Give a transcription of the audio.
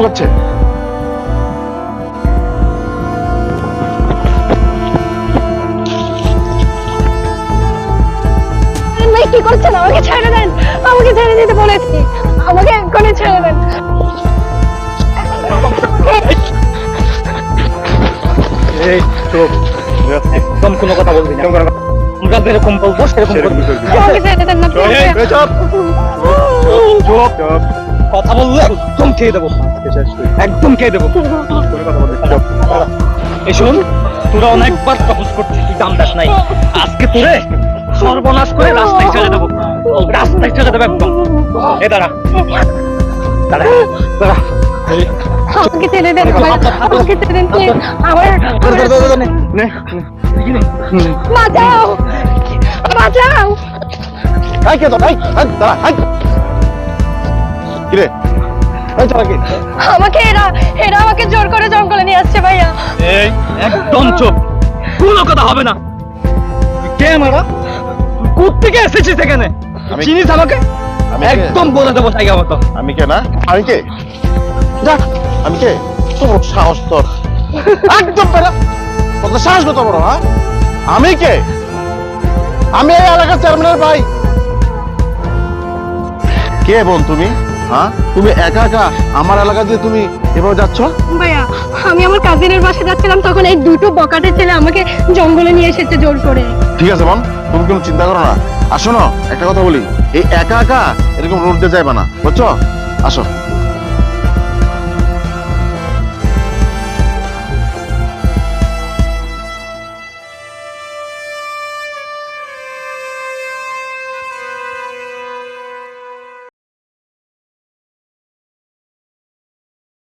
করছে? ভাই কি করছেন? আমাকে ছেড়ে দেন, আমাকে ছেড়ে দিতে বলেছি, আমাকে এক্ষুনি ছেড়ে দেন। এই চুপ, একদম কোনো কথা বলবি না। আমরা যেরকম বলবো সেরকম করবি। আমাকে ছেড়ে দেন না এই চুপ, চুপ, কথা বললে একদম খেয়ে দেবো, একদম খেয়ে দেবো। এই শোন, তোরা অনেকবার প্রপোজ করছিস, তুই দাম দাস নাই। আজকে তোরে সর্বনাশ করে রাস্তায় ছেড়ে দেবো, রাস্তায় ছেড়ে দেবো একদম। এ দাঁড়া, দাঁড়া, দাঁড়া। আমাকে ছেড়ে দেন ভাই, আমাকে ছেড়ে দেন প্লিজ। আমার বাঁচাও, বাঁচাও। এই কে তো? এই দাঁড়া, এই কিরে? এই চল কি? আমাকে এরা এরা আমাকে জোর করে জঙ্গলে নিয়ে আসছে ভাইয়া। এই একদম চুপ, কোনো কথা হবে না। কে মারা? কোত্থেকে এসেছিস এখানে? আমি- চিনিস আমাকে? আমি কে? একদম বলে দেবো জায়গা মতো। আমি কে না? আমি কে? যা, আমি কে? তোর সাহস তোর একদম বেড়া, কত সাহস কত বড়, হ্যাঁ? আমি কে? আমি এই এলাকার চেয়ারম্যানের ভাই। কে বোন তুমি? হ্যাঁ, তুমি একা একা আমার এলাকা দিয়ে তুমি এভাবে যাচ্ছ? ভাইয়া আমি আমার কাজিনের বাসায় যাচ্ছিলাম, তখন এই দুটো বকাটে ছেলে আমাকে জঙ্গলে নিয়ে এসেছে জোর করে। ঠিক আছে বোন, তুমি কোনো চিন্তা করো না। আর শোনো, একটা কথা বলি, এই একা একা এরকম রোড দিয়ে যাইবা না, বুঝছো? আসো।